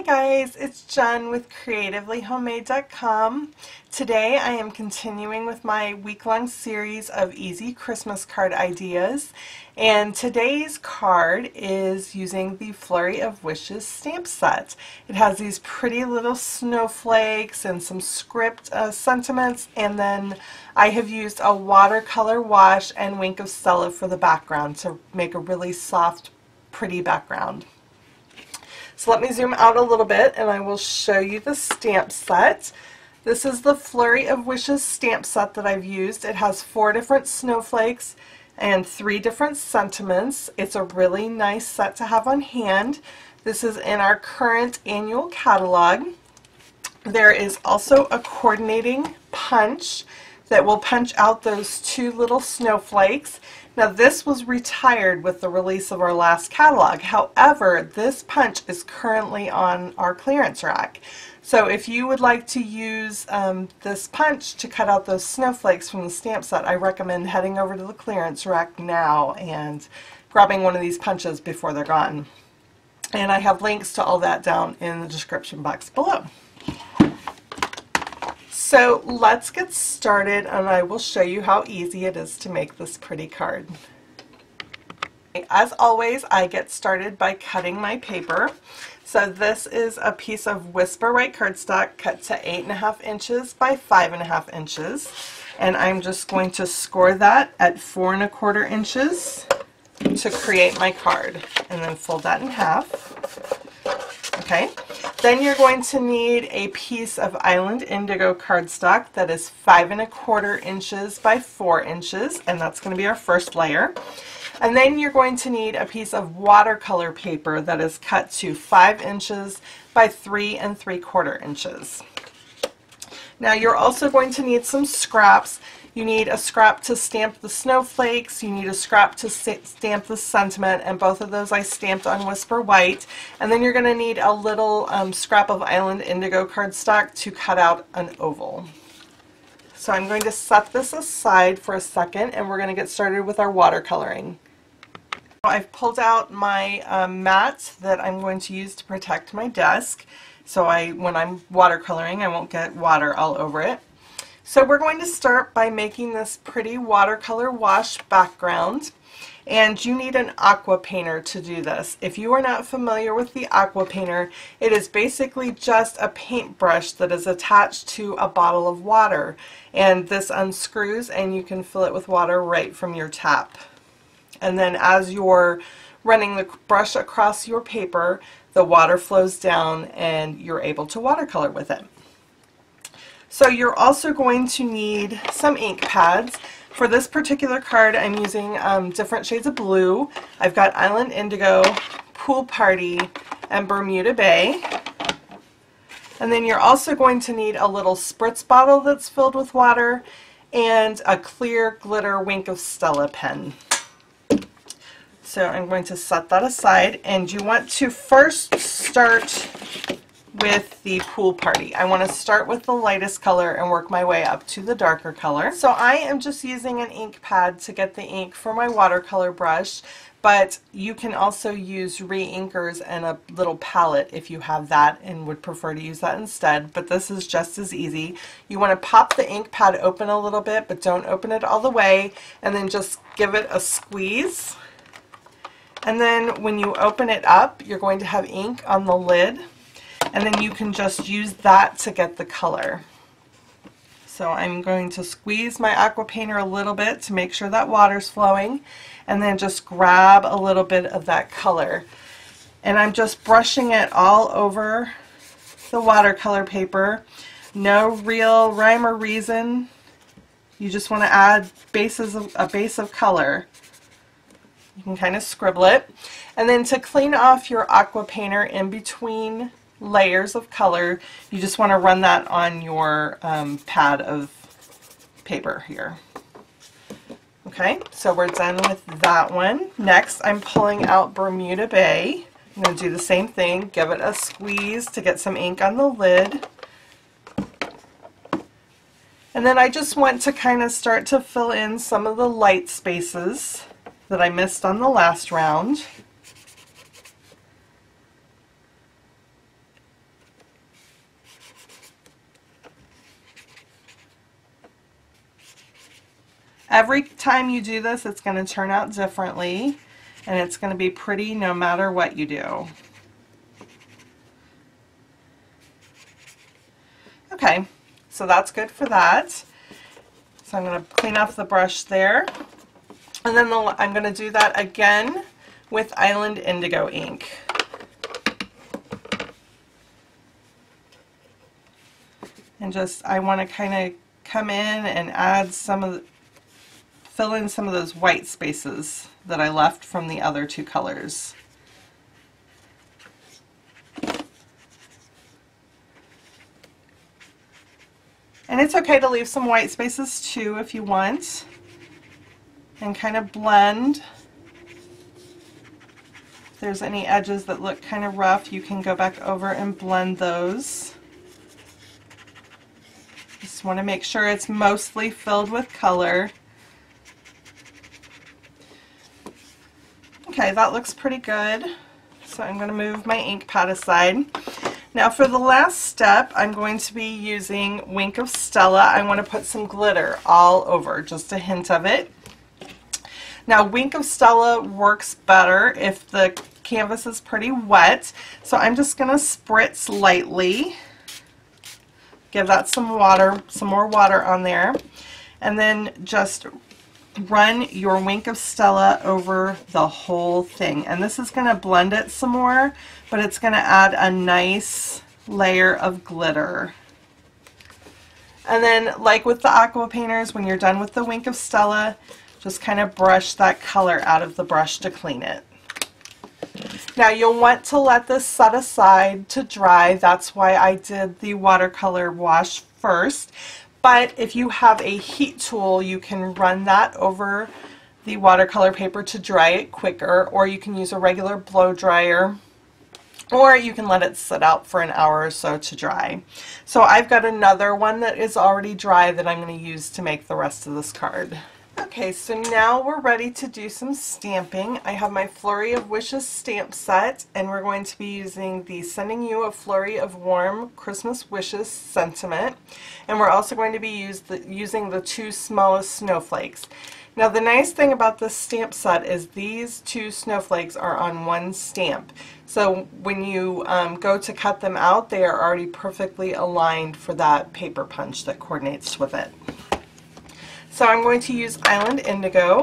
guys, it's Jen with creativelyhomemade.com. Today I am continuing with my week-long series of easy Christmas card ideas, and today's card is using the Flurry of Wishes stamp set. It has these pretty little snowflakes and some script sentiments, and then I have used a watercolor wash and Wink of Stella for the background to make a really soft, pretty background. So let me zoom out a little bit and I will show you the stamp set. This is the Flurry of Wishes stamp set that I've used. It has 4 different snowflakes and 3 different sentiments. It's a really nice set to have on hand. This is in our current annual catalog. There is also a coordinating punch that will punch out those 2 little snowflakes. Now this was retired with the release of our last catalog. However, this punch is currently on our clearance rack. So if you would like to use this punch to cut out those snowflakes from the stamp set, I recommend heading over to the clearance rack now and grabbing one of these punches before they're gone. And I have links to all that down in the description box below. So let's get started and I will show you how easy it is to make this pretty card. As always, I get started by cutting my paper. So this is a piece of Whisper White cardstock cut to 8.5 inches by 5.5 inches. And I'm just going to score that at 4 1/4 inches to create my card. And then fold that in half. Okay. Then you're going to need a piece of Island Indigo cardstock that is 5 1/4 inches by 4 inches, and that's going to be our first layer. And then you're going to need a piece of watercolor paper that is cut to 5 inches by 3 3/4 inches. Now you're also going to need some scraps. You need a scrap to stamp the snowflakes, you need a scrap to stamp the sentiment, and both of those I stamped on Whisper White. And then you're going to need a little scrap of Island Indigo cardstock to cut out an oval. So I'm going to set this aside for a second and we're going to get started with our watercoloring. I've pulled out my mat that I'm going to use to protect my desk, so when I'm watercoloring I won't get water all over it. So we're going to start by making this pretty watercolor wash background, and you need an Aqua Painter to do this. If you are not familiar with the Aqua Painter, it is basically just a paintbrush that is attached to a bottle of water, and this unscrews and you can fill it with water right from your tap. And then as you're running the brush across your paper, the water flows down and you're able to watercolor with it. So you're also going to need some ink pads. For this particular card I'm using different shades of blue. I've got Island Indigo, Pool Party, and Bermuda Bay. And then you're also going to need a little spritz bottle that's filled with water and a clear glitter Wink of Stella pen. So I'm going to set that aside, and you want to first start with the Pool Party. I want to start with the lightest color and work my way up to the darker color. So I am just using an ink pad to get the ink for my watercolor brush, but you can also use re-inkers and a little palette if you have that and would prefer to use that instead, but this is just as easy. You want to pop the ink pad open a little bit, but don't open it all the way, and then just give it a squeeze. And then when you open it up, you're going to have ink on the lid, and then you can just use that to get the color. So I'm going to squeeze my Aqua Painter a little bit to make sure that water's flowing, and then just grab a little bit of that color. And I'm just brushing it all over the watercolor paper. No real rhyme or reason. You just want to add a base of color. You can kind of scribble it. And then to clean off your Aqua Painter in between layers of color, you just want to run that on your pad of paper here. Okay, so we're done with that one. Next, I'm pulling out Bermuda Bay. I'm going to do the same thing, give it a squeeze to get some ink on the lid. And then I just want to kind of start to fill in some of the light spaces that I missed on the last round. Every time you do this, it's going to turn out differently, and it's going to be pretty no matter what you do. Okay, so that's good for that. So I'm going to clean off the brush there. And then I'm going to do that again with Island Indigo ink. And just, I want to kind of come in and add some of the, fill in some of those white spaces that I left from the other two colors. And it's okay to leave some white spaces too if you want, and kind of blend. If there's any edges that look kind of rough, you can go back over and blend those. Just want to make sure it's mostly filled with color. Okay, that looks pretty good. So I'm going to move my ink pad aside. Now for the last step, I'm going to be using Wink of Stella. I want to put some glitter all over, just a hint of it. Now Wink of Stella works better if the canvas is pretty wet, so I'm just going to spritz lightly. Give that some water, some more water on there, and then just run your Wink of Stella over the whole thing. And this is going to blend it some more, but it's going to add a nice layer of glitter. And then, like with the Aqua Painters, when you're done with the Wink of Stella, just kind of brush that color out of the brush to clean it. Now you'll want to let this set aside to dry. That's why I did the watercolor wash first. But if you have a heat tool, you can run that over the watercolor paper to dry it quicker, or you can use a regular blow dryer, or you can let it sit out for an hour or so to dry. So I've got another one that is already dry that I'm going to use to make the rest of this card. Okay, so now we're ready to do some stamping. I have my Flurry of Wishes stamp set, and we're going to be using the Sending You a Flurry of Warm Christmas Wishes sentiment. And we're also going to be using the two smallest snowflakes. Now the nice thing about this stamp set is these two snowflakes are on one stamp. So when you go to cut them out, they are already perfectly aligned for that paper punch that coordinates with it. So I'm going to use Island Indigo,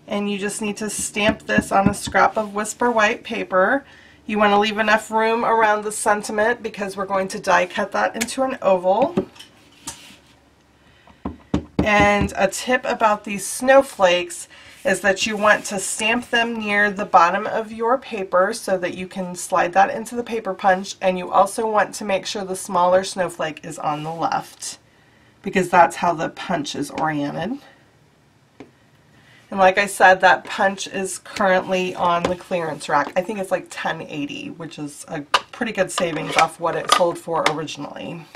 and you just need to stamp this on a scrap of Whisper White paper. You want to leave enough room around the sentiment because we're going to die cut that into an oval. And a tip about these snowflakes is that you want to stamp them near the bottom of your paper so that you can slide that into the paper punch, and you also want to make sure the smaller snowflake is on the left, because that's how the punch is oriented. And like I said, that punch is currently on the clearance rack. I think it's like $10.80, which is a pretty good savings off what it sold for originally.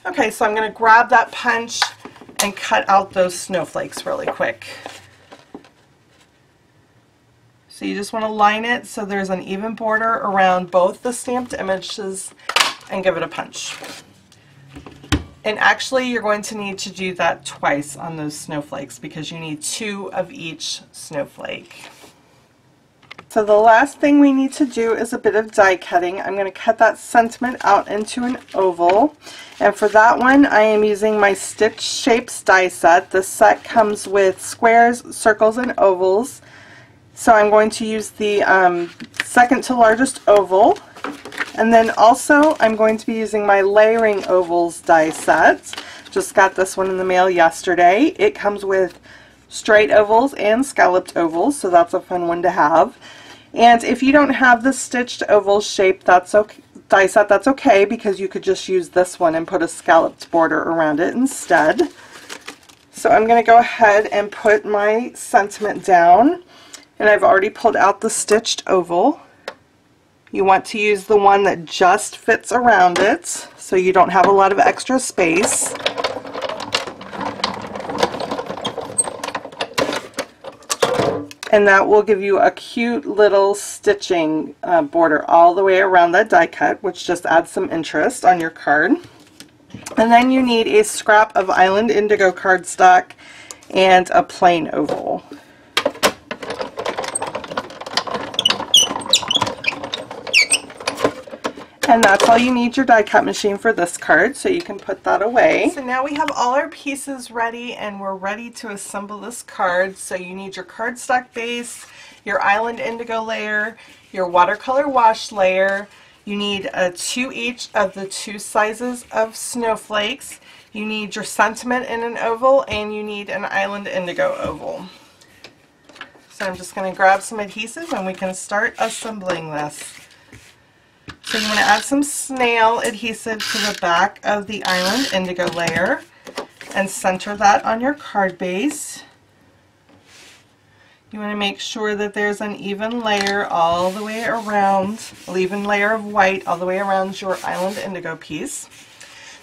Okay, so I'm going to grab that punch and cut out those snowflakes really quick. So you just want to line it so there's an even border around both the stamped images and give it a punch. And actually you're going to need to do that twice on those snowflakes because you need 2 of each snowflake. So the last thing we need to do is a bit of die cutting. I'm going to cut that sentiment out into an oval, and for that one I am using my Stitch Shapes die set. This set comes with squares, circles, and ovals. So I'm going to use the second to largest oval. And then also I'm going to be using my Layering Ovals die set. Just got this one in the mail yesterday. It comes with straight ovals and scalloped ovals, so that's a fun one to have. And if you don't have the stitched oval shape, that's okay, die set, that's okay, because you could just use this one and put a scalloped border around it instead. So I'm going to go ahead and put my sentiment down, and I've already pulled out the stitched oval. You want to use the one that just fits around it, so you don't have a lot of extra space. And that will give you a cute little stitching border all the way around that die cut, which just adds some interest on your card. And then you need a scrap of Island Indigo cardstock and a plain oval. And that's all you need your die cut machine for this card, so you can put that away. So now we have all our pieces ready and we're ready to assemble this card. So you need your cardstock base, your Island Indigo layer, your watercolor wash layer. You need 2 each of the 2 sizes of snowflakes. You need your sentiment in an oval, and you need an Island Indigo oval. So I'm just going to grab some adhesive and we can start assembling this. So you want to add some snail adhesive to the back of the Island Indigo layer and center that on your card base. You want to make sure that there's an even layer all the way around, an even layer of white all the way around your Island Indigo piece.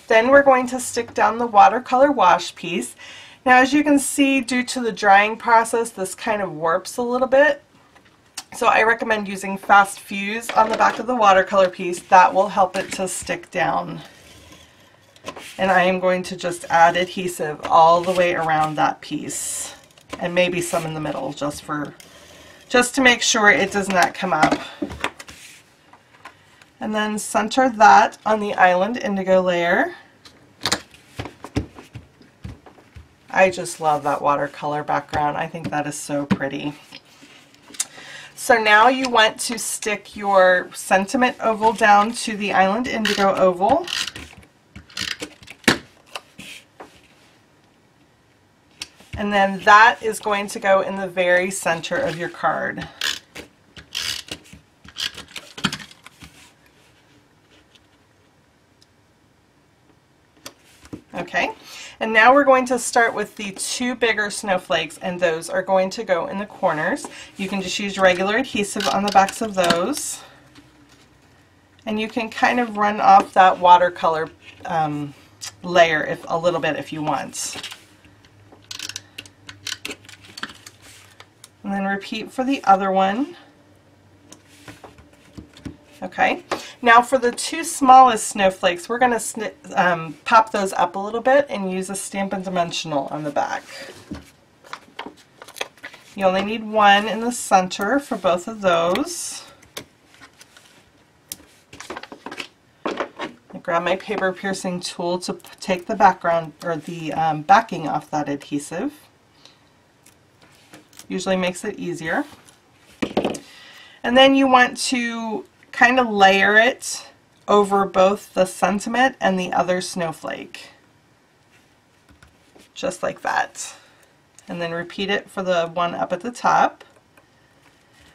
Then we're going to stick down the watercolor wash piece. Now, as you can see, due to the drying process, this kind of warps a little bit. So I recommend using Fast Fuse on the back of the watercolor piece. That will help it to stick down. And I am going to just add adhesive all the way around that piece, and maybe some in the middle just to make sure it does not come up. And then center that on the Island Indigo layer. I just love that watercolor background. I think that is so pretty. So now you want to stick your sentiment oval down to the Island Indigo oval. And then that is going to go in the very center of your card. Okay, and now we're going to start with the 2 bigger snowflakes, and those are going to go in the corners. You can just use regular adhesive on the backs of those, and you can kind of run off that watercolor layer a little bit if you want. And then repeat for the other one. Okay, now for the 2 smallest snowflakes, we're going to pop those up a little bit and use a Stampin' Dimensional on the back. You only need 1 in the center for both of those. I grab my paper piercing tool to take the background or the backing off that adhesive. Usually makes it easier. And then you want to kind of layer it over both the sentiment and the other snowflake. Just like that. And then repeat it for the one up at the top.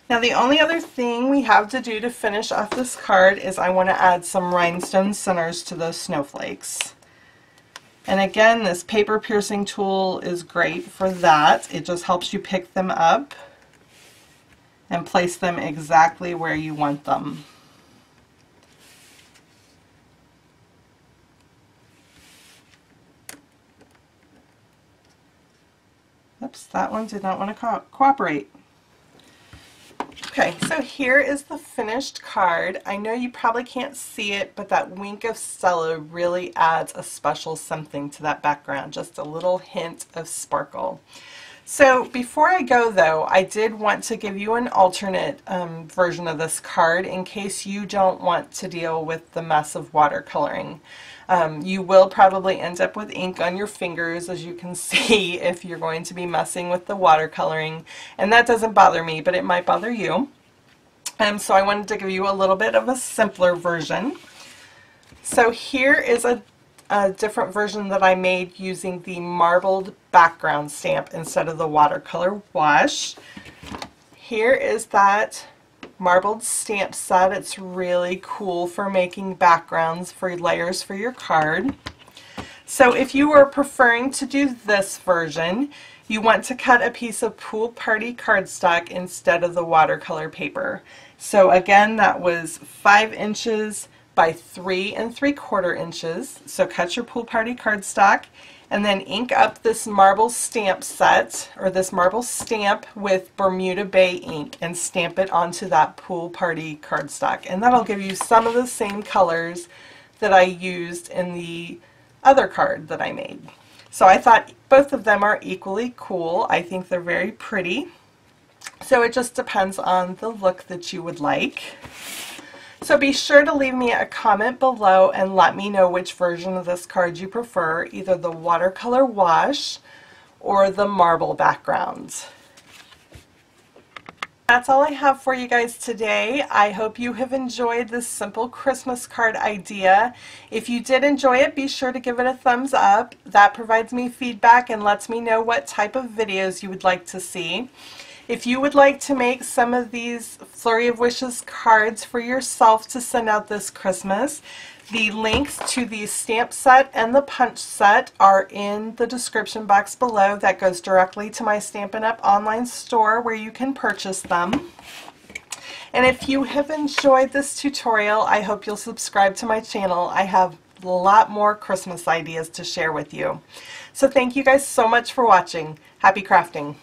Now the only other thing we have to do to finish off this card is I want to add some rhinestone centers to those snowflakes. And again, this paper piercing tool is great for that. It just helps you pick them up and place them exactly where you want them. Oops, that one did not want to cooperate. Okay, so here is the finished card. I know you probably can't see it, but that wink of Stella really adds a special something to that background, just a little hint of sparkle. So before I go though, I did want to give you an alternate version of this card in case you don't want to deal with the mess of watercoloring. You will probably end up with ink on your fingers, as you can see, if you're going to be messing with the watercoloring, and that doesn't bother me, but it might bother you. So I wanted to give you a little bit of a simpler version. So here is a different version that I made using the marbled background stamp instead of the watercolor wash. Here is that marbled stamp set. It's really cool for making backgrounds for layers for your card. So if you were preferring to do this version, you want to cut a piece of pool party cardstock instead of the watercolor paper. So again, that was 5 inches by 3 3/4 inches. So cut your pool party cardstock and then ink up this marble stamp set, or this marble stamp, with Bermuda Bay ink and stamp it onto that pool party cardstock. And that'll give you some of the same colors that I used in the other card that I made. So I thought both of them are equally cool. I think they're very pretty. So it just depends on the look that you would like. So be sure to leave me a comment below and let me know which version of this card you prefer, either the watercolor wash or the marble background. That's all I have for you guys today. I hope you have enjoyed this simple Christmas card idea. If you did enjoy it, be sure to give it a thumbs up. That provides me feedback and lets me know what type of videos you would like to see. If you would like to make some of these Flurry of Wishes cards for yourself to send out this Christmas, the links to the stamp set and the punch set are in the description box below. That goes directly to my Stampin' Up! Online store where you can purchase them. And if you have enjoyed this tutorial, I hope you'll subscribe to my channel. I have a lot more Christmas ideas to share with you. So thank you guys so much for watching. Happy crafting!